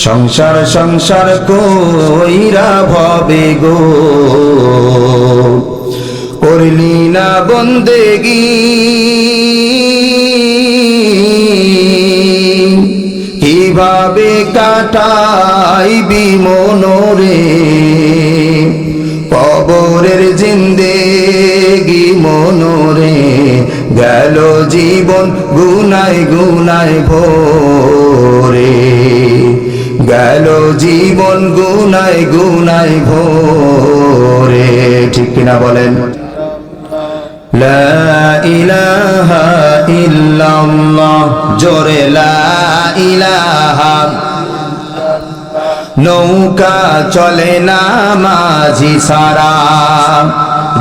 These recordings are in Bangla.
সংসার সংসার কইরা ভবে গো করলি না বন্দেগি কিভাবে কাটাইবি মনোরে কবরের জিন্দেগি মনোরে গেল জীবন গুনায় গুনায় ভরে গেল জীবন গুনায় গুনায় ভরে ঠিক কিনা বলেন লা ইলাহা ইল্লাল্লাহ জোরে লা ইলাহা নৌকা চলে না মাঝি সারা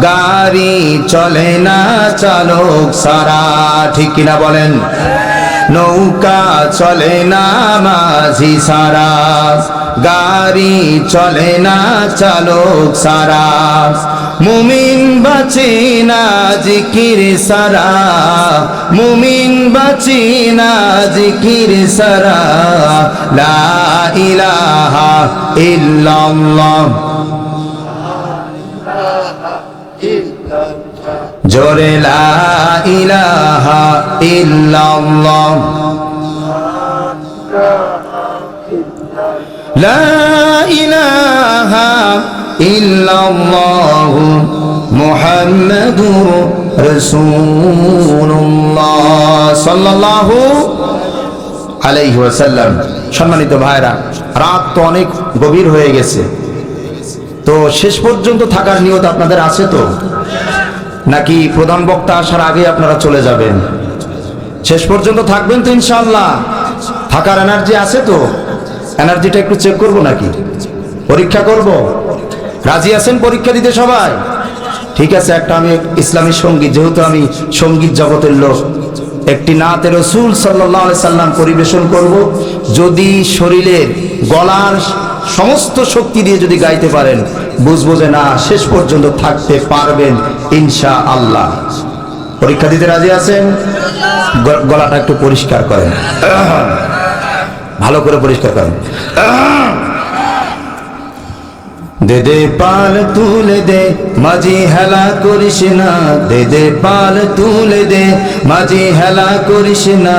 গাড়ি চলে না চালক সারা ঠিক কিনা বলেন নৌকা চলে না মাঝি সারা গাড়ি চলে না চালক সারা মুমিন বাঁচে না জিকির সারা মুমিন বাঁচে না জিকির সারা লা ইলাহা ইল্লাল্লাহ জোরে লা ইলাহা ইল্লাল্লাহ লা ইলাহা ইল্লাল্লাহ মুহাম্মাদুর রাসূলুল্লাহ সাল্লাল্লাহু আলাইহি ওয়াসাল্লাম। সম্মানিত ভাইরা, রাত তো অনেক গভীর হয়ে গেছে, তো শেষ পর্যন্ত থাকার নিয়ত আপনাদের আছে তো, নাকি প্রধান বক্তা আসার আগে আপনারা চলে যাবেন? শেষ পর্যন্ত থাকবেন তো ইনশাআল্লাহ? থাকার এনার্জি আছে তো? এনার্জিটা একটু চেক করব নাকি? পরীক্ষা করব? রাজি আছেন পরীক্ষা দিতে সবাই? ঠিক আছে, একটা আমি ইসলামী সঙ্গীত, যেহেতু আমি সঙ্গীত জগতের লোক, একটি নাতে রসুল সাল্লাল্লাহু আলাইহি সাল্লাম পরিবেশন করব। যদি শরীরের গলার সমস্ত শক্তি দিয়ে যদি গাইতে পারেন, বুঝবো যে না শেষ পর্যন্ত থাকতে পারবেন ইনশাআল্লাহ। পরীক্ষা দিতে রাজি আছেন? গলাটা একটু পরিষ্কার করেন, ভালো করে পরিষ্কার করেন। দে দে পাল তুলে দে মাঝি হেলা করিস না, দে দে পাল তুলে দে মাঝি হেলা করিস না,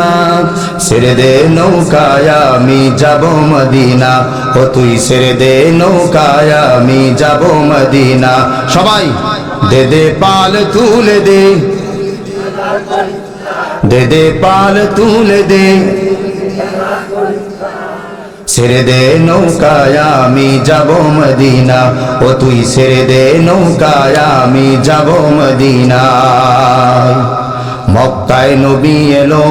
ছেড়ে দে নৌকায় আমি যাব মদিনা, ও তুই ছেড়ে দে নৌকায় আমি যাব মদিনা। সবাই দে দে পাল তুলে দে, দে দে পাল তুলে দে, ছেড়ে দে নৌকায় আমি যাব মদিনা, ও তুই ছেড়ে দে নৌকায় আমি যাব মদিনা। মক্কায় নবী এলো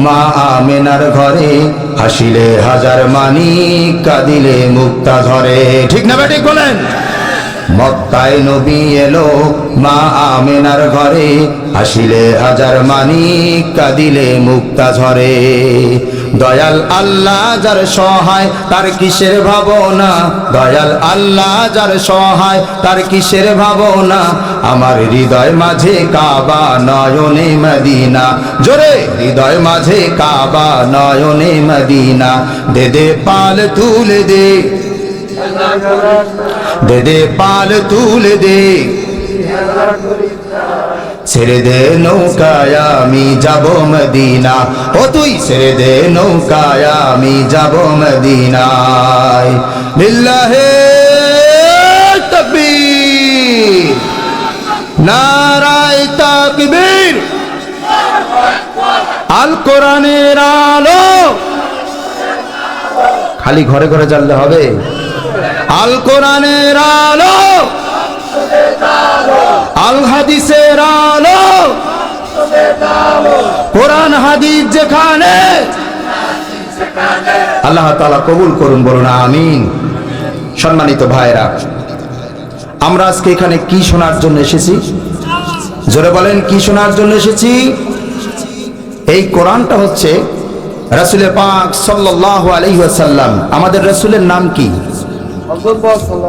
মা আমেনার ঘরে, হাসিলে হাজার মানিক কাঁদিলে মুক্তা ঝরে। ঠিক না ঠিক বলেন? মক্কায় নবী এলো মা আমেনার ঘরে, হাসিলে হাজার মানিক কাঁদিলে মুক্তা ঝরে। দয়াল আল্লাহ যার সহায় তার কিসের ভাবনা, দয়াল আল্লাহ যার সহায় তার কিসের ভাবনা, আমার হৃদয় মাঝে কাবা নয়নে মদিনা, জোরে হৃদয় মাঝে কাবা নয়নে মদিনা। দে দে পাল তুলে দে, দে দে পাল তুলে দে, ছেড়ে দে নৌকায় আমি যাব মদিনা, ও তুই ছেড়ে দে নৌকায় আমি যাব মদিনায়। লিল্লাহে তাকবীর, নারায়ে তাকবীর। আল কোরআনের আলো খালি ঘরে ঘরে জ্বাললে হবে? আল কোরআনের আলো, আল হাদিসের আলো, কোরআন হাদিস যেখানে, আল্লাহ তাআলা কবুল করুন, বলুন আমিন। সম্মানিত ভাইরা, আমরা আজকে এখানে কি শোনার জন্য এসেছি? জোরে বলেন, কি শোনার জন্য এসেছি? এই কোরআনটা হচ্ছে রাসূল পাক সাল্লাল্লাহু আলাইহি ওয়াসাল্লাম। আমাদের রাসূলের নাম কি?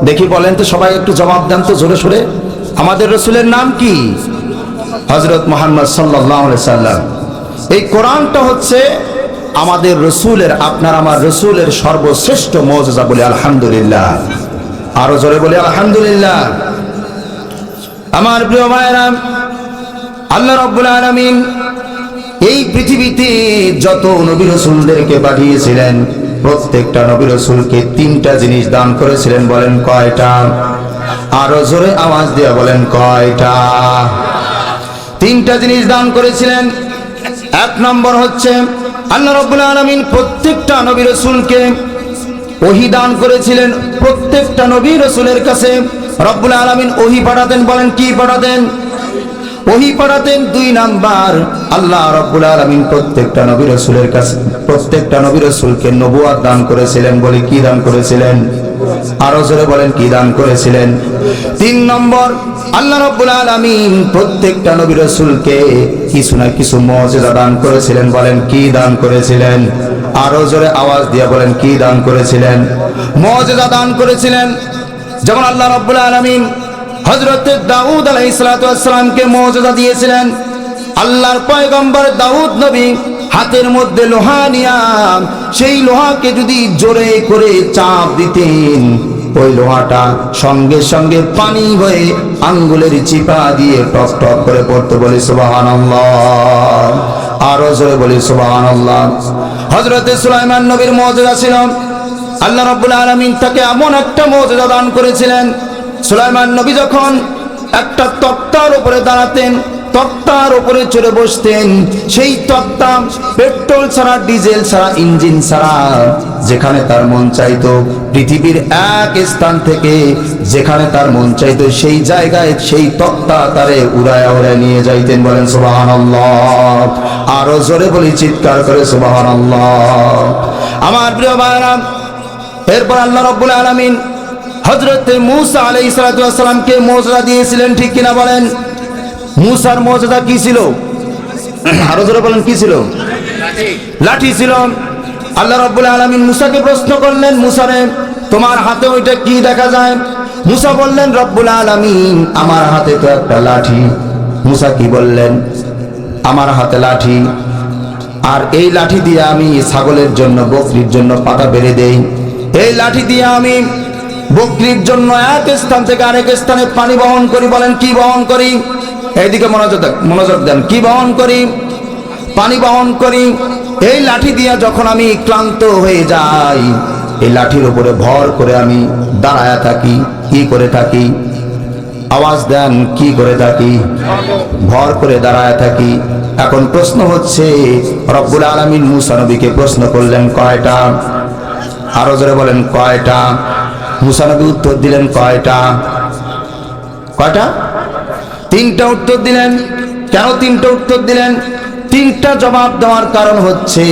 দেখি বলেন তো সবাই, একটু জবাব দেন তো জোরে সোরে। আমাদের রাসূলের নাম কি? হযরত মুহাম্মদ সাল্লাল্লাহু আলাইহি সাল্লাম। এই কোরআনটা হচ্ছে আমাদের রসুলের, আপনার আমার রসুলের সর্বশ্রেষ্ঠ মুজিজা বলে আলহামদুলিল্লাহ। আরো জোরে বলে আলহামদুলিল্লাহ। আমার প্রিয় ভাইরা, আল্লাহ রাব্বুল আলামিন এই পৃথিবীতে যত নবী রাসূলদেরকে পাঠিয়েছিলেন, প্রত্যেকটা নবী রাসূলকে তিনটা জিনিস দান করেছিলেন। বলেন কয়টা? আরো জোরে আওয়াজ দিয়ে বলেন কয়টা? তিনটা জিনিস দান করেছিলেন। এক নম্বর হচ্ছে আল্লাহ রাব্বুল আলামিন প্রত্যেকটা নবী রাসূলকে ওহী দান করেছিলেন। প্রত্যেকটা নবী রাসূলের কাছে রব্বুল আলামিন ওহী পাঠাতেন। বলেন কি পাঠাতেন? ওহী পাঠাতেন। দুই নাম্বার, আল্লাহ রাব্বুল আলামিন প্রত্যেকটা নবী রাসূলের কাছে, প্রত্যেকটা নবী রাসূলকে নবুয়ত দান করেছিলেন। বলে কি দান করেছিলেন? আরো জোরে বলেন কি দান করেছিলেন? তিন নম্বর, আল্লাহ রাব্বুল আলামিন প্রত্যেকটা নবী রাসূলকে কিছু না কিছু মুজিজা দান করেছিলেন। বলেন কি দান করেছিলেন? আরো জোরে আওয়াজ দিয়ে বলেন কি দান করেছিলেন? মুজিজা দান করেছিলেন। যেমন আল্লাহ রাব্বুল আলামিন হযরত দাউদ আলাইহিস সালাতু ওয়াস সালামকে মুজিজা দিয়েছিলেন। আল্লাহর পয়গম্বর দাউদ নবী হাতের মধ্যে লোহা নিয়া সেই লোহাকে যদি জোরে করে চাপ দিতেন, ওই লোহাটা সঙ্গে সঙ্গে পানি হয়ে আঙ্গুলের চিপা দিয়ে টক টক করে পড়তে। বলি সুবহানাল্লাহ। আরো জোরে বলি সুবহানাল্লাহ। হযরত সুলাইমান নবীর মুজিজা ছিল, আল্লাহ রাব্বুল আলামিন তাকে এমন একটা মুজিজা দান করেছিলেন। সুলাইমান নবী যখন একটা তক্তার উপরে দাঁড়াতেন, তক্তার উপরে চড়ে বসতেন, সেই তক্তা পেট্রোল ছাড়া, ডিজেল ছাড়া, ইঞ্জিন ছাড়া যেখানে তার মন চাইতো, পৃথিবীর এক স্থান থেকে যেখানে তার মন চাইতো সেই জায়গায় সেই তক্তা তারে উড়ায় উড়ায় নিয়ে যাইতেন। বলেন সুবহানাল্লাহ। আরো জোরে বলি চিৎকার করে সুবহানাল্লাহ। আমার প্রিয় ভাইরা, এরপর আল্লাহ রাব্বুল আলামিন হযরত মূসা আলাইহিস সালাতু ওয়াস সালামকে মুজিজা দিয়েছিলেন। ঠিক কিনা বলেন? মূসার মুজিজা কি ছিল? আরো জোরে বলেন কি ছিল? লাঠি ছিল। আল্লাহ রাব্বুল আলামিন মূসাকে প্রশ্ন করলেন, মূসারে তোমার হাতে ওইটা কি দেখা যায়? মূসা বললেন, রব্বুল আলামিন আমার হাতে তো একটা লাঠি। মূসা কি বললেন? আমার হাতে লাঠি, আর এই লাঠি দিয়ে আমি ছাগলের জন্য, বকরির জন্য পাতা বেড়ে দেই। এই লাঠি দিয়ে আমি বকরির জন্য এক স্থান থেকে আরেক স্থানে পানি বহন করি। বলেন কি বহন করি? এইদিকে মনোযোগ দেন। কি বহন করি? পানি বহন করি। এই লাঠি দিয়া যখন আমি ক্লান্ত হয়ে যাই, এই লাঠির উপরে ভর করে আমি দাঁড়ায়া থাকি। কি করে থাকি? আওয়াজ দেন, কি করে থাকি? ভর করে দাঁড়ায়া থাকি। এখন প্রশ্ন হচ্ছে, রব্বুল আলামিন মূসা নবীকে প্রশ্ন করলেন কয়টা? আরো জোরে বলেন কয়টা? মূসা নবী উত্তর দিলেন কয়টা? কয়টা? তিনটা উত্তর দিলেন। কেন তিনটা উত্তর দিলেন? তিনটা জবাব দেওয়ার কারণ হচ্ছে,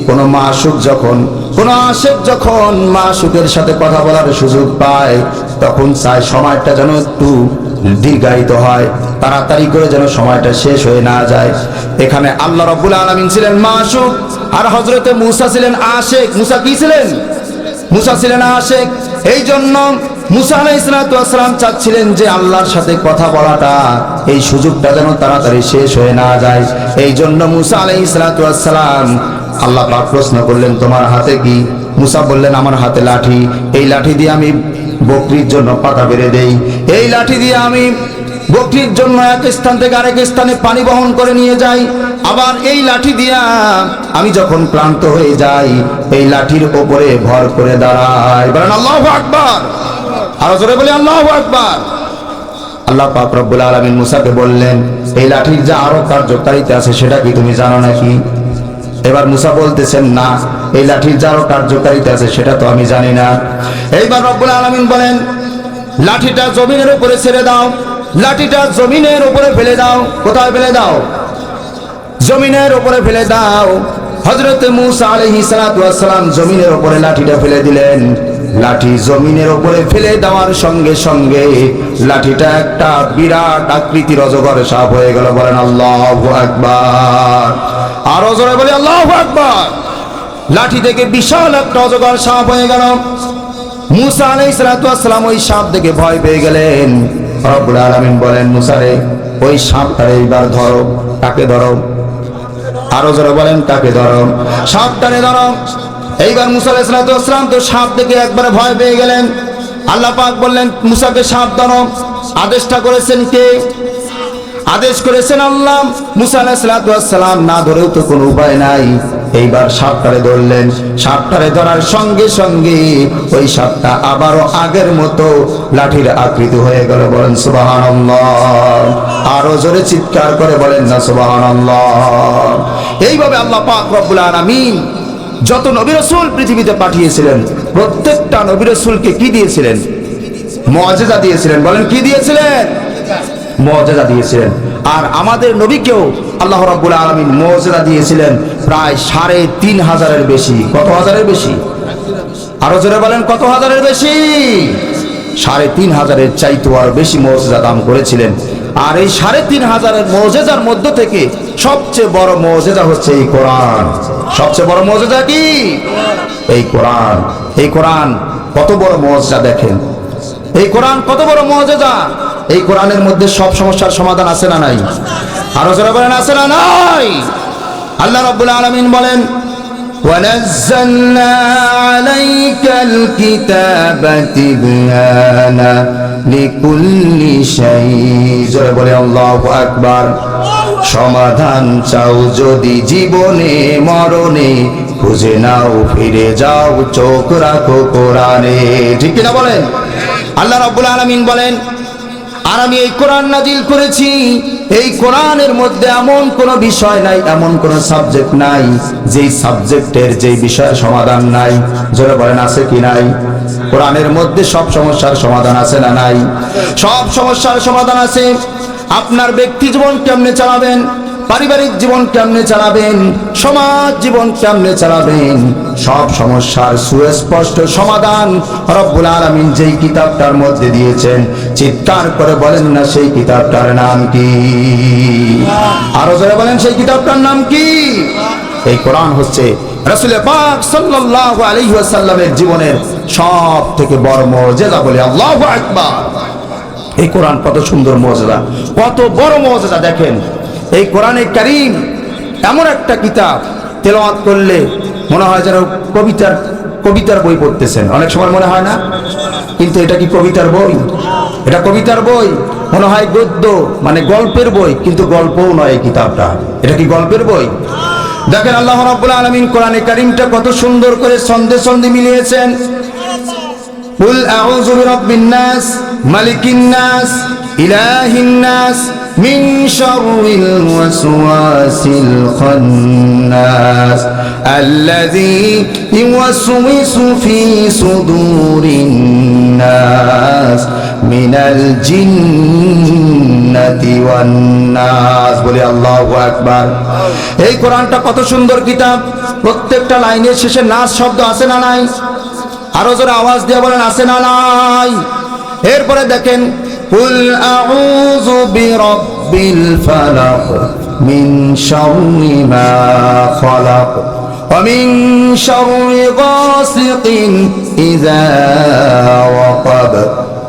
কোন মাসুক যখন, কোন আশিক যখন মাসুকের সাথে কথা বলার সুযোগ পায়, তখন চায় সময়টা যেন একটু দীর্ঘায়িত হয়, তাড়াতাড়ি করে যেন সময়টা শেষ হয়ে না যায়। এখানে আল্লাহ রাব্বুল আলামিন ছিলেন মাসুক, আর হযরতে মূসা ছিলেন আশিক। মূসা কি ছিলেন? মূসা ছিলেন আশিক। এই জন্য মূসা আলাইহিস সালাতু ওয়াস সালাম চাচ্ছিলেন যে আল্লাহর সাথে কথা বলাটা, এই সুযোগটা যেন তাড়াতাড়ি শেষ হয়ে না যায়। এই জন্য মূসা আলাইহিস সালাতু ওয়াস সালাম, আল্লাহ পাক প্রশ্ন করলেন তোমার হাতে কি? মূসা বললেন আমার হাতে লাঠি। এই লাঠি দিয়ে আমি বকরির জন্য পাতা বেড়ে দেই। এই লাঠি দিয়ে আমি বকরির জন্য এক স্থান থেকে আরেক স্থানে পানি বহন করে নিয়ে যাই। আবার এই লাঠি দিয়া আমি যখন ক্লান্ত হয়ে যাই, এই লাঠির উপরে ভর করে দাঁড়াই। বলেন আল্লাহু আকবার। আরো জোরে বলি আল্লাহু আকবার। আল্লাহ পাক রব্বুল আলামিন মূসাকে বললেন, এই লাঠির যে আরো কার্যকারিতা আছে সেটা কি তুমি জানো নাকি? এবার মূসা বলতেছেন, না, এই লাঠির যে আরো কার্যকারিতা আছে সেটা তো আমি জানি না। এইবার রব্বুল আলামিন বলেন, লাঠিটা জমিনের উপরে ছেড়ে দাও। লাঠিটা জমিনের উপরে ফেলে দাও। কোথায় ফেলে দাও? জমিনের উপরে ফেলে দাও। হযরত মূসা আলাইহিস সালাতু ওয়াস সালাম জমিনের উপরে লাঠিটা ফেলে দিলেন। লাঠি জমিনের উপরে ফেলে দেওয়ার সঙ্গে সঙ্গে লাঠিটা একটা বিরাট আকৃতির অজগর সাপ হয়ে গেল। বলেন আল্লাহু আকবার। আরো জোরে বলি আল্লাহু আকবার। লাঠি থেকে বিশাল একটা অজগর সাপ হয়ে গেল। মূসা আলাইহিস সালাতু ওয়াস সালাম ওই সাপ দেখে ভয় পেয়ে গেলেন। রব্বুল আলামিন বলেন, মূসা রে, ওই সাপটারে এইবার ধরো। কাকে ধরো? আরো জোরে বলেন কাকে ধরো? সাপটারে ধরো। এইবার মুসা আলাইহিস সালাম তো সাপ দেখে একবারে ভয় পেয়ে গেলেন। আল্লাহ পাক বললেন মুসাকে সাপ ধরো। আদেশটা করেছেন কে? আদেশ করেছেন আল্লাহ। মুসা আলাইহিস সালাম না ধরেও তো কোনো উপায় নাই, এইবার সাপটারে ধরলেন। সাপটারে ধরার সঙ্গে সঙ্গে ওই সাপটা আবারও আগের মতো লাঠির আকৃতি হয়ে গেল। বলেন সুবহানাল্লাহ। আরো জোরে চিৎকার করে বলেন না সুবহানাল্লাহ। এইভাবে আল্লাহ পাক রব্বুল আলামিন যত নবী রাসূল পৃথিবীতে পাঠিয়েছিলেন প্রত্যেকটা নবী রাসূলকে কি দিয়েছিলেন? মুআজিজা দিয়েছিলেন। বলেন কি দিয়েছিলেন? মুআজিজা দিয়েছিলেন। আর আমাদের নবীকেও আল্লাহ রাব্বুল আলামিন মুআজিজা দিয়েছিলেন প্রায় ৩৫০০-এর বেশি। কত হাজারের বেশি? আরো জোরে বলেন কত হাজারের বেশি? ৩৫০০-এর চাইতেও আর বেশি মুআজিজা দান করেছিলেন। আর এই ৩৫০০-এর মুআজিজার মধ্য থেকে সবচেয়ে বড় মুআজিজা হচ্ছে এই কোরআন। সবচেয়ে বড় মুআজিজা কি? এই কোরআন। এই কোরআন কত বড় মুআজিজা দেখেন। এই কোরআন কত বড় মুআজিজা। এই কোরআনের মধ্যে সব সমস্যার সমাধান আছে না নাই? আরো জোরে বলেন আছে না নাই? আল্লাহ রাব্বুল আলামিন বলেন ওয়ানাজ্জালনা আলাইকাল কিতাবা তিবয়ানা লিকুল্লি শাই। জোরে বলে আল্লাহু আকবার। সমাধান চাও যদি জীবনে মরণে, খুঁজে নাও ফিরে যাও চোখ রাখো কোরআনে। ঠিক কিনা বলেন? আল্লাহ রাব্বুল আলামিন বলেন আর আমি এই কোরআন নাজিল করেছি, এই কোরআনের মধ্যে এমন কোন বিষয় নাই, এমন কোন সাবজেক্ট নাই যেই সাবজেক্টের যেই বিষয়ের সমাধান নাই। জোরে বলেন আছে কি নাই? কোরআনের মধ্যে সব সমস্যার সমাধান আছে না নাই? সব সমস্যার সমাধান আছে। আপনার ব্যক্তি জীবন কেমনে চালাবেন, পারিবারিক জীবন কেমনে চালাবেন, সমাজ জীবন কেমনে চালাবেন, সব সমস্যার সুস্পষ্ট সমাধান রব্বুল আলামিন যেই কিতাবটার মধ্যে দিয়েছেন, চিৎকার করে বলেন না সেই কিতাবটার নাম কি? আরো জোরে বলেন সেই কিতাবটার নাম কি? এই কোরআন হচ্ছে রাসূল পাক সাল্লাল্লাহু আলাইহি ওয়াসাল্লামের জীবনের সব থেকে বড় মুআজিজা। বলে আল্লাহু আকবার। এই কোরআন কত সুন্দর মুআজিজা, কত বড় মুআজিজা দেখেন। এই কোরআনে কারীম এমন একটা কিতাব, তেলাওয়াত করলে মনে হয় যেন কবিতার বই পড়তেছেন। অনেক সময় মনে হয় না? কিন্তু এটা কি কবিতার বই? এটা কবিতার বই মনে হয় গদ্য মানে গল্পের বই, কিন্তু গল্পও নয় এই কিতাবটা। এটা কি গল্পের বই? দেখেন আল্লাহ রাব্বুল আলামিন কোরআনে কারীমটা কত সুন্দর করে ছন্দে ছন্দে মিলিয়েছেন। কুল আউযু বিরাব্বিন নাস মালিকিন নাস ইলাহিন নাস মিন শাররিল ওয়াসওয়াসিল খান্নাস আল্লাযী ইউওয়াসওয়িসু ফি সুদুরিন নাস মিনাল জিন্নাতি ওয়ান নাস। বলি আল্লাহু আকবার। এই কোরআনটা কত সুন্দর কিতাব। প্রত্যেকটা লাইনের শেষে নাস শব্দ আছে না নাই? আরো জোরে আওয়াজ দিয়ে বলেন আছে না নাই? এরপরে দেখেন কুল আউযু বিরাব্বিল ফালাক মিন শাররি মা খালাক ওয়া মিন শাররি গাসিকিন ইযা ওয়াকাব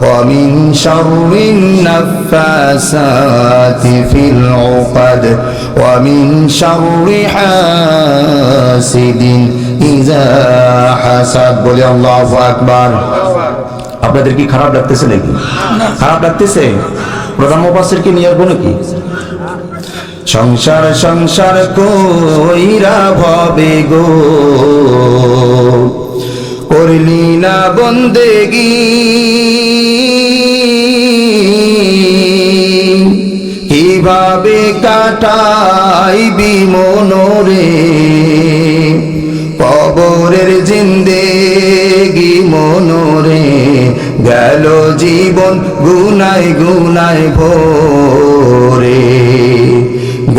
ওয়া মিন শাররিন নাফাসাতি ফিল উকাদ ওয়া মিন শাররি হাসিদিন ইযা হাসাদ। বলি আল্লাহু আকবার। আপনাদের কি খারাপ লাগতেছে নাকি? খারাপ লাগতেছে? প্রধান মুফাসসিরকে নিয়ে আসবো নাকি? সংসার সংসার কইরা ভবে গো করলি না বন্দেগি, কিভাবে কাটাইবি মনোরে কবরের জিন্দেগি মনোরে, গেল জীবন গুনায় গুনায় ভরে,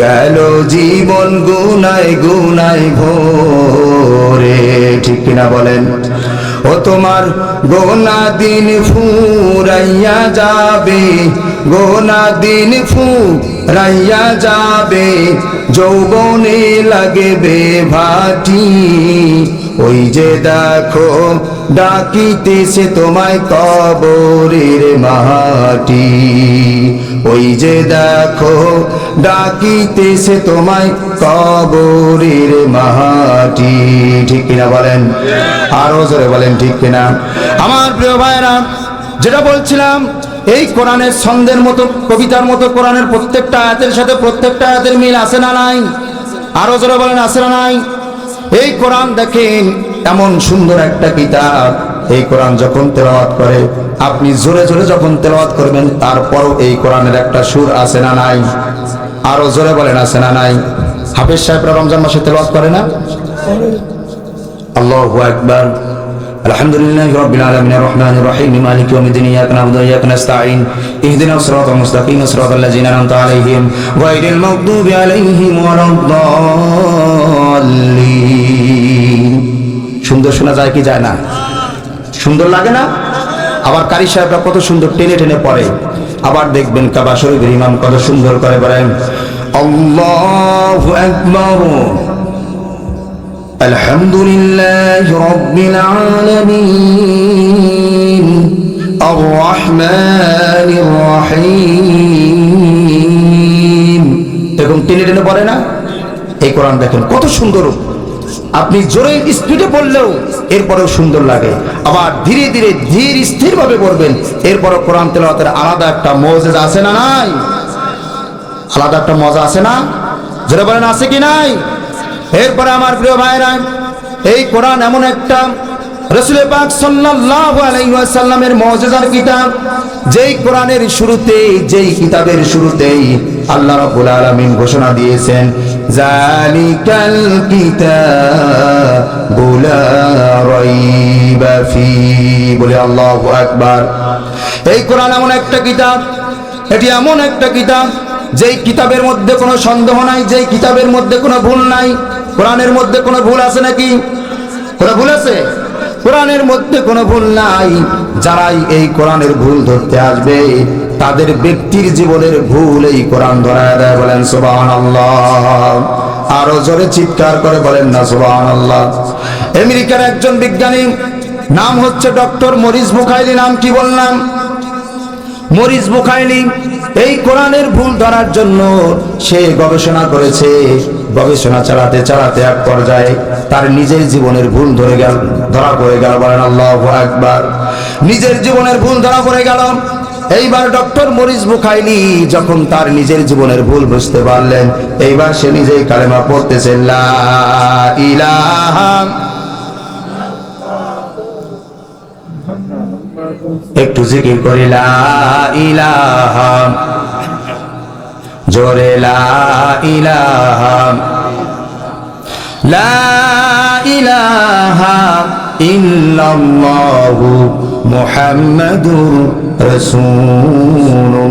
গেল জীবন গুনায় গুনায় ভরে। ঠিক কিনা বলেন? ও তোমার গোনা দিন ফুরাইয়া যাবে, গোনা দিন ফুরাইয়া যাবে, যৌবনে লাগবে ভাটি ওই যে দেখো ডাকিতেছে তোমায় কবরের মাটি, ওই যে দেখো ডাকিতেছে তোমায় কবরের মাটি। ঠিক কিনা বলেন? আরো জোরে বলেন ঠিক কিনা? আমার প্রিয় ভাইরা, যেটা বলছিলাম, এই কোরআনের ছন্দের মতো, কবিতার মতো কোরআনের প্রত্যেকটা আয়াতের সাথে প্রত্যেকটা আয়াতের মিল আছে না নাই? আরো জোরে বলেন আছে না নাই? এই কোরআন দেখেন এমন সুন্দর একটা কিতাব, এই কোরআন যখন তেলাওয়াত করে, আপনি জোরে জোরে যখন তেলাওয়াত করবেন, তারপরও এই কোরআনের একটা সুর আছে না নাই? আরো জোরে বলেন আছে না নাই? হাফেজ সাহেবরা রমজান মাসে তেলাওয়াত করে না? আল্লাহু আকবার। আলহামদুলিল্লাহি রাব্বিল আলামিন রহমানির রহিম মালিকি ইয়াউমিদ্দিন ইয়্যাকা না'বুদু ওয়া ইয়্যাকা নাস্তাঈন ইহদিনাস সিরাতাল মুস্তাকিম সিরাতাল লাযিনা আন'আমতা আলাইহিম গায়রিল মাগদুবি আলাইহিম ওয়ালাদ-দাল্লিন। সুন্দর শোনা যায় কি যায় না? সুন্দর লাগে না? আবার কারি সাহেবরা কত সুন্দর টেনে টেনে পড়ে। আবার দেখবেন কাবা শরীফের ইমাম কত সুন্দর করে বলেন আল্লাহু আকবার আলহামদুলিল্লাহি রাব্বিল আলামিন আর রহমানির রহিম। এরকম টেনে টেনে পড়ে না? এই কোরআন দেখেন কত সুন্দর, আপনি জোরে স্পিডে পড়লেও এরপরেও সুন্দর লাগে। আবার ধীরে ধীরে ধীর স্থির ভাবে পড়বেন, এরপরও কোরআন তেলাওয়াতের আলাদা একটা মজা আছে না নাই? আলাদা একটা মজা আছে না? যারা বলেন আছে কি নাই? এরপরে আমার প্রিয় ভাইরা, এই কোরআন এমন একটা রাসূল পাক সাল্লাল্লাহু আলাইহি ওয়াসাল্লামের মুজিজার কিতাব, যেই কোরআনের শুরুতেই, যেই কিতাবের শুরুতেই আল্লাহ রাব্বুল আলামিন ঘোষণা দিয়েছেন যালিকাল কিতাবু লা রাইবা ফি। বলে আল্লাহু আকবার। এই কোরআন এমন একটা কিতাব, এটি এমন একটা কিতাব যেই কিতাবের মধ্যে কোনো সন্দেহ নাই, যেই কিতাবের মধ্যে কোনো ভুল নাই। কোরআনের মধ্যে কোনো ভুল আছে নাকি? কোনো ভুল আছে? কোরআনের মধ্যে কোনো ভুল নাই। যারাই এই কোরআনের ভুল ধরতে আসবে, তাদের ব্যক্তির জীবনের ভুল এই কোরআন ধরায় দেয়। বলেন সুবহানাল্লাহ। আরো জোরে চিৎকার করে বলেন না সুবহানাল্লাহ। আমেরিকার একজন বিজ্ঞানী, নাম হচ্ছে ডক্টর মরিস বুখাইলি। নাম কি বললাম? Morris Bucaille. এই কোরআনের ভুল ধরার জন্য সে গবেষণা করেছে। গবেষণা চালাতে চালাতে এক পর্যায়ে তার নিজের জীবনের ভুল ধরা পড়ে গেল। বলেন আল্লাহু আকবার। নিজের জীবনের ভুল ধরা পড়ে গেল। এইবার ডক্টর মরিস বুখাইলি যখন তার নিজের জীবনের ভুল বুঝতে পারলেন, এইবার সে নিজেই কালেমা পড়তেছেন লা ইলাহা। একটু জিকির করি লা ইলাহা, জোরে লা ইলাহা, লা ইলাহা ইল্লাল্লাহু মুহাম্মাদুর রাসূলুল্লাহ।